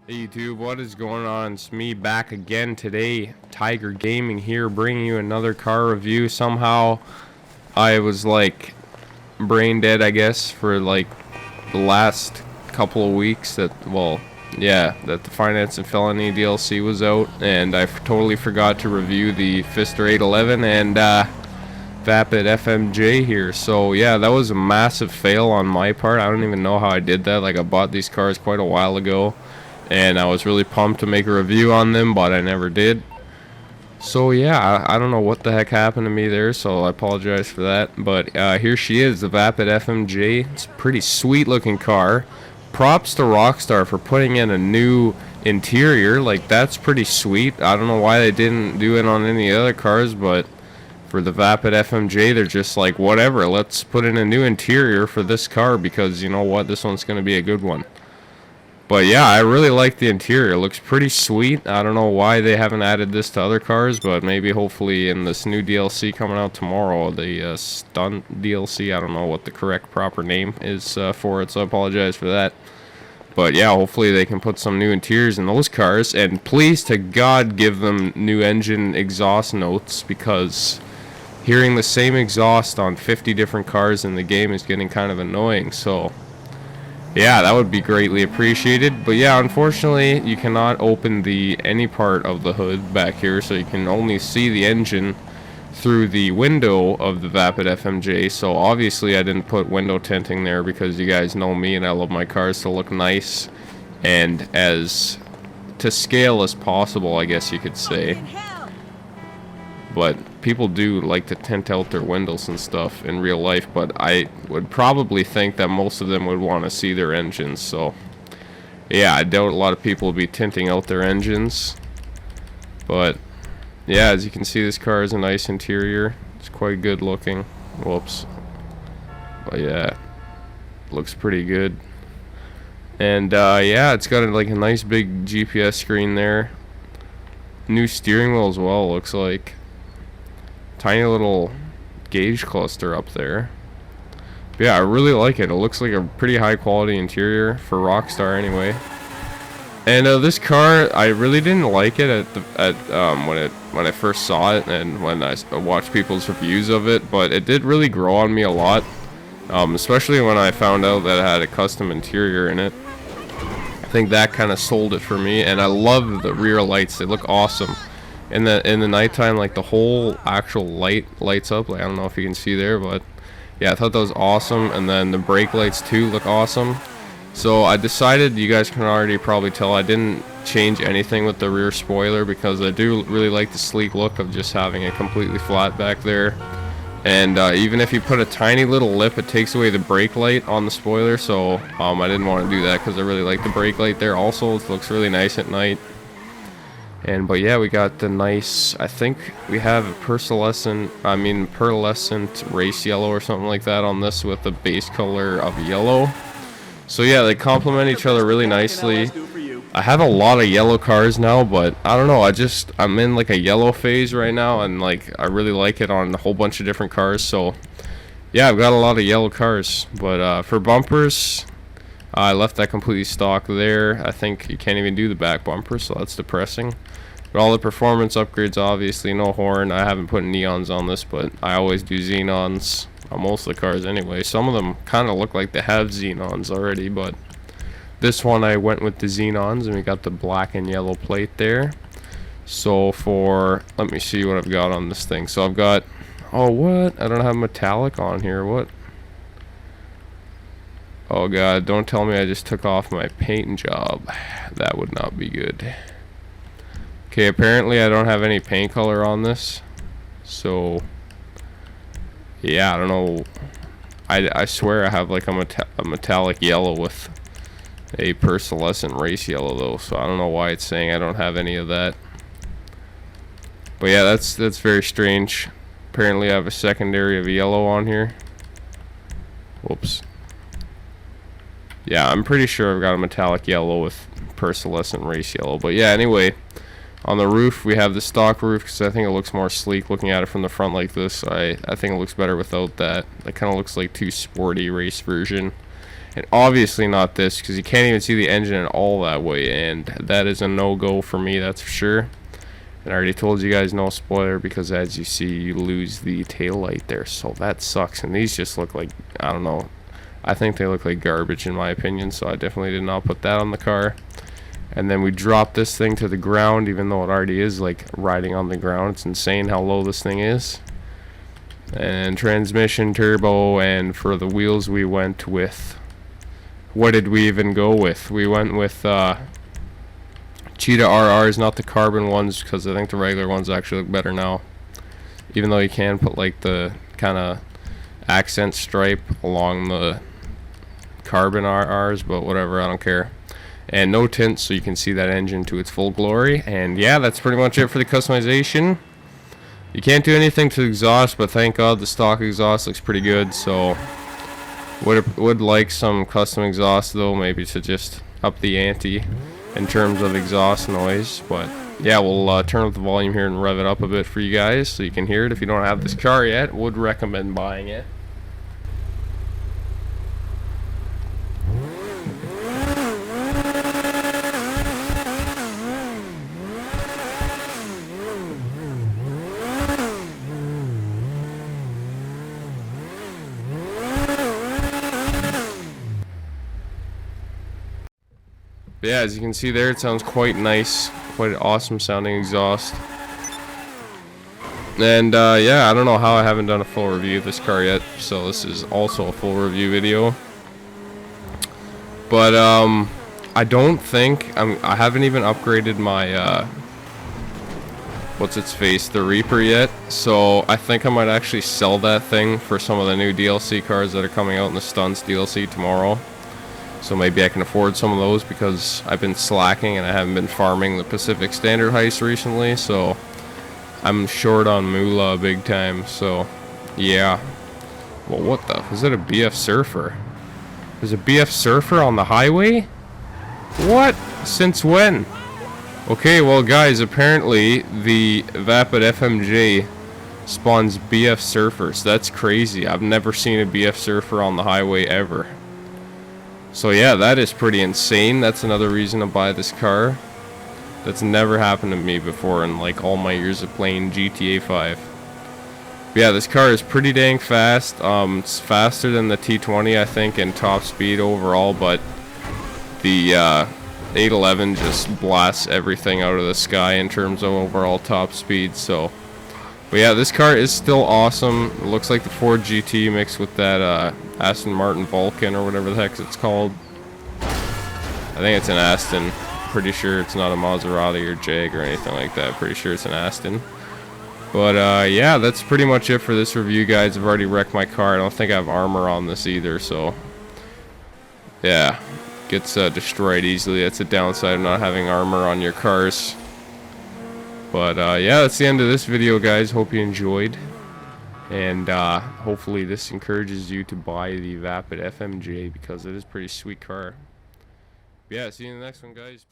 Hey YouTube, what is going on? It's me back again today, Tiger Gaming here, bringing you another car review. Somehow, I was like brain dead, I guess, for like the last couple of weeks that the Finance and Felony DLC was out, and I totally forgot to review the Fister 811 and Vapid FMJ here. So yeah, that was a massive fail on my part. I don't even know how I did that. Like, I bought these cars quite a while ago, and I was really pumped to make a review on them, but I never did. So yeah, I don't know what the heck happened to me there, so I apologize for that. But here she is, the Vapid FMJ. It's a pretty sweet looking car. Props to Rockstar for putting in a new interior. Like, that's pretty sweet. I don't know why they didn't do it on any other cars, but for the Vapid FMJ, they're just like, whatever, let's put in a new interior for this car because, you know what, this one's going to be a good one. But yeah, I really like the interior. It looks pretty sweet. I don't know why they haven't added this to other cars, but maybe hopefully in this new DLC coming out tomorrow, the Stunt DLC, I don't know what the correct proper name is for it, so I apologize for that. But yeah, hopefully they can put some new interiors in those cars, and please to God give them new engine exhaust notes, because hearing the same exhaust on 50 different cars in the game is getting kind of annoying. So yeah, that would be greatly appreciated. But yeah, unfortunately, you cannot open any part of the hood back here, so you can only see the engine through the window of the Vapid FMJ. So obviously I didn't put window tinting there because you guys know me and I love my cars to look nice and as to scale as possible, I guess you could say. But people do like to tint out their windows and stuff in real life, but I would probably think that most of them would want to see their engines. So yeah, I doubt a lot of people will be tinting out their engines. But yeah, as you can see, this car is a nice interior. It's quite good looking. Whoops. But yeah, looks pretty good. And yeah, it's got like a nice big GPS screen there. New steering wheel as well, looks like. Tiny little gauge cluster up there. But yeah, I really like it. It looks like a pretty high quality interior for Rockstar anyway. And this car, I really didn't like it when I first saw it and when I watched people's reviews of it, but it did really grow on me a lot, especially when I found out that it had a custom interior in it. I think that kind of sold it for me, and I love the rear lights. They look awesome. In the nighttime, like the whole actual light lights up. Like, I don't know if you can see there, but yeah, I thought that was awesome. And then the brake lights too look awesome. So I decided, you guys can already probably tell, I didn't change anything with the rear spoiler because I do really like the sleek look of just having it completely flat back there. And even if you put a tiny little lip, it takes away the brake light on the spoiler. So I didn't want to do that because I really like the brake light there also. It looks really nice at night. But yeah, we got the nice, I think we have a pearlescent race yellow or something like that on this with the base color of yellow. So yeah, they complement each other really nicely. I have a lot of yellow cars now, but I don't know, I'm in like a yellow phase right now, and like I really like it on a whole bunch of different cars. So yeah, I've got a lot of yellow cars. But for bumpers, I left that completely stock there. I think you can't even do the back bumper, so that's depressing. But all the performance upgrades, obviously, no horn. I haven't put neons on this, but I always do xenons on most of the cars anyway. Some of them kind of look like they have xenons already, but this one I went with the xenons, and we got the black and yellow plate there. So let me see what I've got on this thing. So I've got, oh, what? I don't have metallic on here. What? Oh god, don't tell me I just took off my paint job. That would not be good. Okay, apparently I don't have any paint color on this. So yeah, I don't know. I swear I have like a metallic yellow with a pearlescent race yellow though. So I don't know why it's saying I don't have any of that. But yeah, that's very strange. Apparently I have a secondary of yellow on here. Whoops. Yeah, I'm pretty sure I've got a metallic yellow with pearlescent race yellow. But yeah, anyway, on the roof, we have the stock roof because I think it looks more sleek looking at it from the front like this. I think it looks better without that. It kind of looks like too sporty race version. And obviously not this, because you can't even see the engine at all that way, and that is a no-go for me, that's for sure. And I already told you guys no spoiler, because as you see, you lose the tail light there, so that sucks. And these just look like, I don't know, I think they look like garbage in my opinion, so I definitely did not put that on the car. And then we drop this thing to the ground, even though it already is like riding on the ground. It's insane how low this thing is. And transmission, turbo, and for the wheels we went with, what did we even go with? We went with Cheetah RRs, not the carbon ones, because I think the regular ones actually look better now. Even though you can put like the kind of accent stripe along the carbon RRs, but whatever, I don't care. And no tint, so you can see that engine to its full glory. And yeah, that's pretty much it for the customization. You can't do anything to the exhaust, but thank God the stock exhaust looks pretty good. So would like some custom exhaust though, maybe to just up the ante in terms of exhaust noise. But yeah, we'll turn up the volume here and rev it up a bit for you guys so you can hear it. If you don't have this car yet, would recommend buying it. But yeah, as you can see there, it sounds quite nice, quite an awesome sounding exhaust. And yeah, I don't know how I haven't done a full review of this car yet, so this is also a full review video. But I don't think I haven't even upgraded my what's its face, the Reaper yet, so I think I might actually sell that thing for some of the new DLC cars that are coming out in the Stunts DLC tomorrow. So maybe I can afford some of those, because I've been slacking and I haven't been farming the Pacific Standard heist recently, so I'm short on moolah big time. So yeah. Well, what the? Is it a BF Surfer? There's a BF Surfer on the highway? What? Since when? Okay, well guys, apparently the Vapid FMJ spawns BF Surfers. That's crazy. I've never seen a BF Surfer on the highway ever. So yeah, that is pretty insane. That's another reason to buy this car. That's never happened to me before in like all my years of playing GTA 5. But yeah, this car is pretty dang fast. It's faster than the T20, I think, in top speed overall, but the 811 just blasts everything out of the sky in terms of overall top speed. So, but yeah, this car is still awesome. It looks like the Ford GT mixed with that Aston Martin Vulcan or whatever the heck it's called. I think it's an Aston. Pretty sure it's not a Maserati or Jag or anything like that. Pretty sure it's an Aston. But yeah, that's pretty much it for this review, guys. I've already wrecked my car. I don't think I have armor on this either, so yeah, gets destroyed easily. That's a downside of not having armor on your cars. But yeah, that's the end of this video, guys. Hope you enjoyed, and hopefully this encourages you to buy the Vapid FMJ, because it is a pretty sweet car. Yeah, see you in the next one, guys.